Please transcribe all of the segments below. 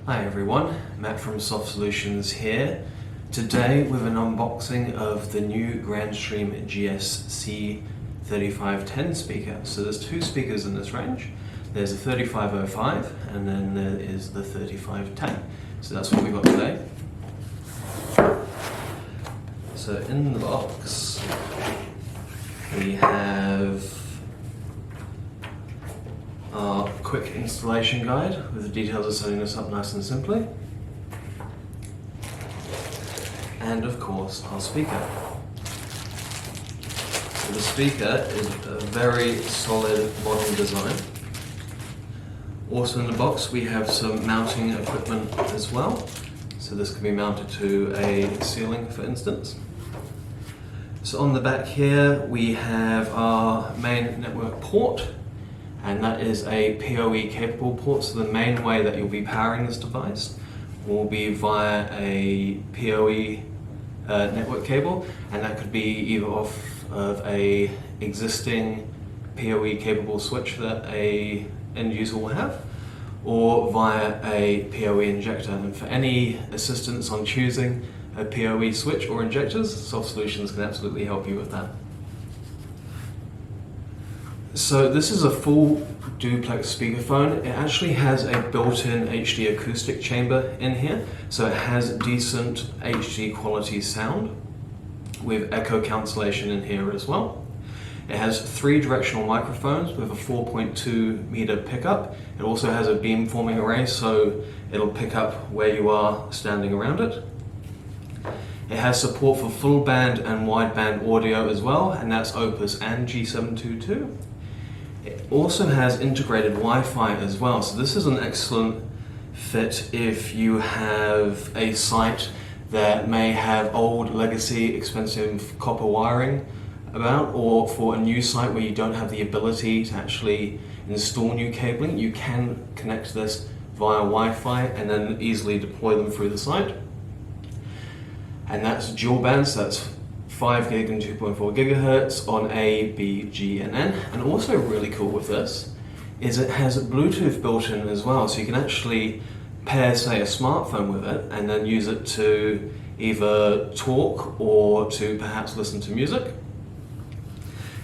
Hi everyone, Matt from Soft Solutions here. Today with an unboxing of the new Grandstream GSC 3510 speaker. So there's two speakers in this range. There's a 3505 and then there is the 3510. So that's what we got today. So in the box we have our quick installation guide with the details of setting this up nice and simply, and of course our speaker. So the speaker is a very solid modern design. Also in the box we have some mounting equipment as well, so this can be mounted to a ceiling for instance. So on the back here we have our main network port, and that is a PoE capable port, so the main way that you'll be powering this device will be via a PoE network cable, and that could be either off of a existing PoE capable switch that a end user will have, or via a PoE injector. And for any assistance on choosing a PoE switch or injectors, Soft Solutions can absolutely help you with that. So this is a full duplex speakerphone. It actually has a built-in HD acoustic chamber in here, so it has decent HD quality sound with echo cancellation in here as well. It has 3 directional microphones with a 4.2 meter pickup. It also has a beamforming array, so it'll pick up where you are standing around it. It has support for full band and wideband audio as well, and that's Opus and G722. It also has integrated Wi-Fi as well, so this is an excellent fit if you have a site that may have old, legacy, expensive copper wiring about, or for a new site where you don't have the ability to actually install new cabling. You can connect this via Wi-Fi and then easily deploy them through the site. And that's dual band, so that's 5 gig and 2.4 gigahertz on A, B, G, and N. And also really cool with this is it has Bluetooth built in as well, so you can actually pair, say, a smartphone with it and then use it to either talk or to perhaps listen to music.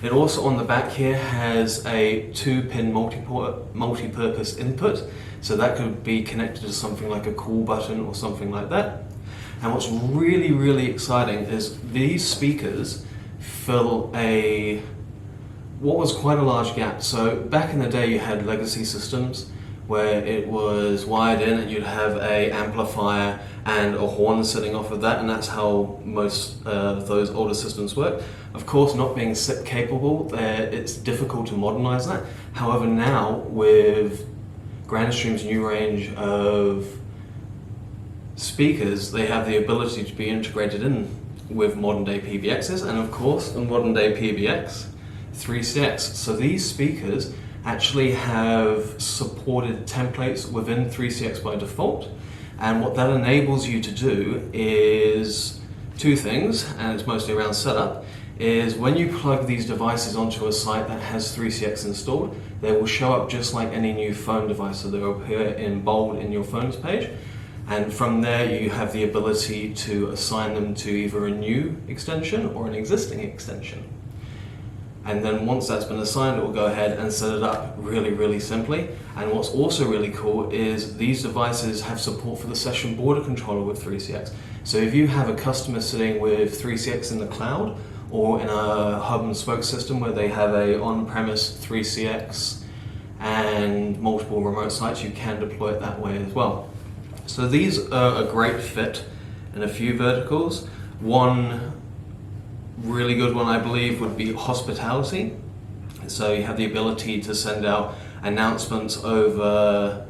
It also on the back here has a 2-pin multi-purpose input, so that could be connected to something like a call button or something like that. And what's really, really exciting is these speakers fill what was quite a large gap. So back in the day you had legacy systems where it was wired in and you'd have an amplifier and a horn sitting off of that, and that's how most of those older systems work. Of course, not being SIP capable, it's difficult to modernize that. However, now with Grandstream's new range of speakers, they have the ability to be integrated in with modern day PBXs, and of course in modern day PBX 3CX. So these speakers actually have supported templates within 3CX by default, and what that enables you to do is 2 things, and it's mostly around setup, is when you plug these devices onto a site that has 3CX installed, they will show up just like any new phone device, so they'll appear in bold in your phone's page. And from there you have the ability to assign them to either a new extension or an existing extension. And then once that's been assigned, it will go ahead and set it up really, really simply. And what's also really cool is these devices have support for the session border controller with 3CX. So if you have a customer sitting with 3CX in the cloud or in a hub and spoke system where they have a on-premise 3CX and multiple remote sites, you can deploy it that way as well. So these are a great fit in a few verticals. One really good one I believe would be hospitality. So you have the ability to send out announcements over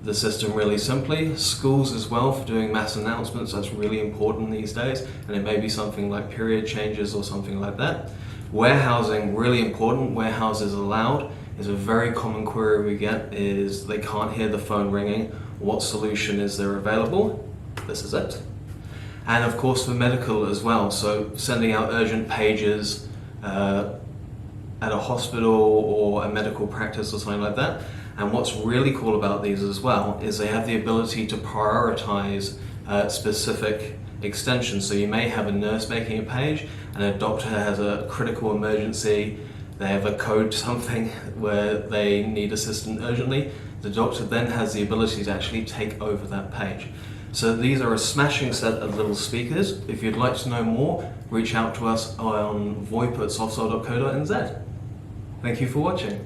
the system really simply. Schools as well for doing mass announcements, that's really important these days, and it may be something like period changes or something like that. Warehousing, really important. Warehouses allowed is a very common query we get, is they can't hear the phone ringing. What solution is there available? This is it. And of course for medical as well, so sending out urgent pages at a hospital or a medical practice or something like that. And what's really cool about these as well is they have the ability to prioritize specific extensions. So you may have a nurse making a page and a doctor has a critical emergency, they have a code something where they need assistance urgently. The doctor then has the ability to actually take over that page. So these are a smashing set of little speakers. If you'd like to know more, reach out to us on VoIP@softcell.co.nz. Thank you for watching.